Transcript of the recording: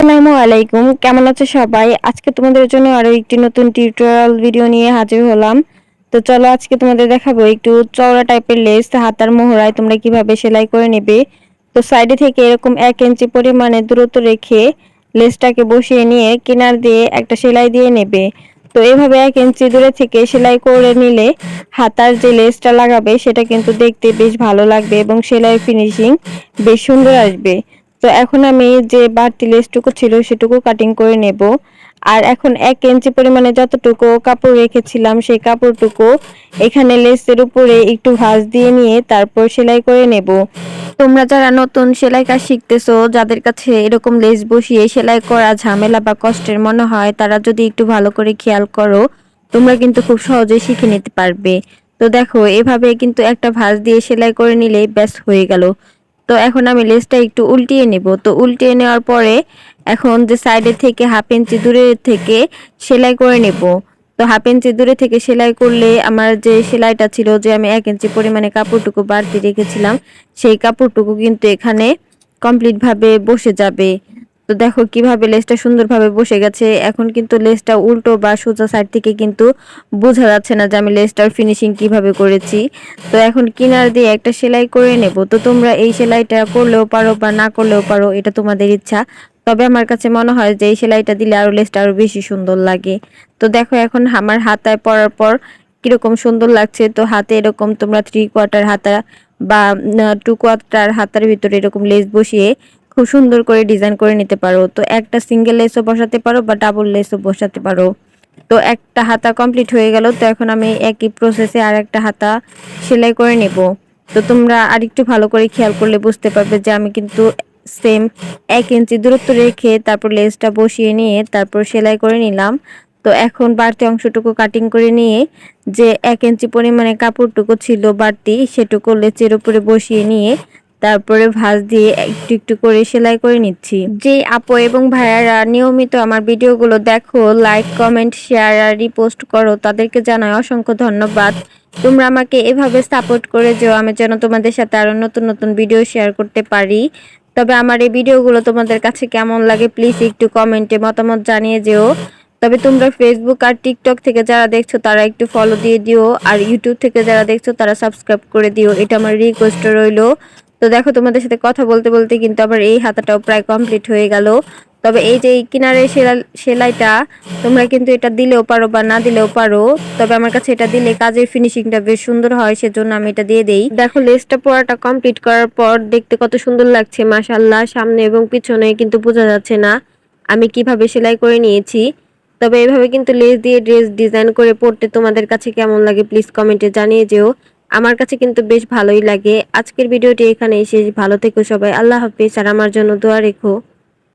আসসালামু আলাইকুম, কেমন আছো সবাই? আজকে তোমাদের জন্য আরো একটি নতুন টিউটোরিয়াল ভিডিও নিয়ে হাজির হলাম। তো চলো আজকে তোমাদের দেখাবো একটু চওড়া টাইপের লেস হাতার মোহরায় তোমরা কিভাবে সেলাই করে নেবে। তো সাইডে থেকে এরকম 1 ইঞ্চি পরিমাণে দূরত্ব রেখে লেসটাকে বসিয়ে নিয়ে কিনার দিয়ে একটা সেলাই দিয়ে নেবে। তো এভাবে 1 ইঞ্চি দূরে থেকে সেলাই করে নিলে হাতার যে লেসটা লাগাবে সেটা কিন্তু দেখতে বেশ ভালো লাগবে এবং সেলাই ফিনিশিং বেশ সুন্দর আসবে। তো এখন আমি যে বাড়তি লেসটুকু ছিল সেটুকু কাটিং করে নেব। আর এখন 1 ইঞ্চি পরিমাণে যতটুকু কাপড় রেখেছিলাম সেই কাপড়টুকু এখানে লেসের উপরে একটু ভাঁজ দিয়ে নিয়ে তারপর সেলাই করে নেব। তোমরা যারা নতুন সেলাই কাজ শিখতেছো, যাদের কাছে এরকম লেস বসিয়ে সেলাই করা ঝামেলা বা কষ্টের মনে হয়, তারা যদি একটু ভালো করে খেয়াল করো তোমরা কিন্তু খুব সহজেই শিখে নিতে পারবে। তো দেখো এভাবে কিন্তু একটা ভাঁজ দিয়ে সেলাই করে নিলেই ব্যাস হয়ে গেল। তো এখন আমি লেসটা একটু উল্টিয়ে নেব। তো উল্টিয়ে নেওয়ার পরে এখন যে সাইডে থেকে 1/2 ইঞ্চি দূরে থেকে সেলাই করে নেব। তো 1/2 ইঞ্চি দূরে থেকে সেলাই করলে আমার যে সেলাইটা ছিল, যে আমি 1 ইঞ্চি পরিমাণে কাপড়টুকু বাড়তি রেখেছিলাম, সেই কাপড়টুকু কিন্তু এখানে কমপ্লিট ভাবে বসে যাবে। তো দেখো কিভাবে লেসটা সুন্দরভাবে বসে গেছে। এখন কিন্তু লেসটা উল্টো বা সোজা সাইড থেকে কিন্তু বোঝা যাচ্ছে না যে আমি লেসটার ফিনিশিং কিভাবে করেছি। তো এখন কিনার দিয়ে একটা সেলাই করে নেব। তো তোমরা এই সেলাইটা করলেও পারো বা না করলেও পারো, এটা তোমাদের ইচ্ছা। তবে আমার কাছে মনে হয় যে এই সেলাইটা দিলে আরো লেসটা আরো বেশি সুন্দর লাগে। তো দেখো এখন আমার হাতায় পরার পর কিরকম সুন্দর লাগছে। তো হাতে এরকম তোমরা 3/4 হাতা বা 2/4 হাতার ভিতরে এরকম লেস বসিয়ে খুব সুন্দর করে ডিজাইন করে নিতে পারো। তো একটা সিঙ্গেল লেসও বসাতে পারো বা ডাবল লেসও বসাতে পারো। তো একটা হাতা কমপ্লিট হয়ে গেল। তো এখন আমি একই প্রসেসে আর একটা হাতা সেলাই করে নেব। তো তোমরা আরেকটু ভালো করে খেয়াল করলে বুঝতে পারবে যে আমি কিন্তু সেম 1 ইঞ্চি দূরত্ব রেখে তারপর লেসটা বসিয়ে নিয়ে তারপর সেলাই করে নিলাম। তো এখন বাড়তি অংশটুকু কাটিং করে নিয়ে যে 1 ইঞ্চি পরিমাণে কাপড়টুকু ছিল বাড়তি, সেটুকু লেচের উপরে বসিয়ে নিয়ে তারপরে ভাঁজ দিয়ে একটু একটু করে সেলাই করে নিচ্ছি। যে আপু এবং ভাইয়ারা নিয়মিত আমার ভিডিওগুলো দেখো, লাইক কমেন্ট শেয়ার আর রিপোস্ট করো, তাদেরকে জানাই অসংখ্য ধন্যবাদ। তোমরা আমাকে এভাবে সাপোর্ট করে যেও, আমি যেন তোমাদের সাথে আরো নতুন নতুন ভিডিও শেয়ার করতে পারি। তবে আমার এই ভিডিওগুলো তোমাদের কাছে কেমন লাগে প্লিজ একটু কমেন্টে মতামত জানিয়ে যেও। তবে তোমরা ফেসবুক আর টিকটক থেকে যারা দেখছো তারা একটু ফলো দিয়ে দিও, আর ইউটিউব থেকে যারা দেখছো তারা সাবস্ক্রাইব করে দিও, এটা আমার রিকোয়েস্ট রইলো। তো দেখো তোমাদের সাথে কথা বলতে বলতে কিন্তু আবার এই হাতাটাও প্রায় কমপ্লিট হয়ে গেল। তবে এই যে এই কিনারে সেলাইটা তোমরা কিন্তু এটা দিলেও পারো বা না দিলেও পারো। তবে আমার কাছে এটা দিলে কাজের ফিনিশিংটা বেশ সুন্দর হয়, সেজন্য আমি এটা দিয়ে দেই। দেখো লেসটা পরাটা কমপ্লিট করার পর দেখতে কত সুন্দর লাগছে মাশাআল্লাহ। সামনে এবং পিছনে কিন্তু বোঝা যাচ্ছে না আমি কিভাবে সেলাই করে নিয়েছি। তবে এভাবে কিন্তু লেস দিয়ে ড্রেস ডিজাইন করে পড়তে তোমাদের কাছে কেমন লাগে প্লিজ কমেন্টে জানিয়ে যেও। আমার কাছে কিন্তু বেশ ভালোই লাগে। আজকের ভিডিওটি এখানেই শেষ। ভালো থেকো সবাই, আল্লাহ হাফেজ, আর আমার জন্য দোয়া রেখো।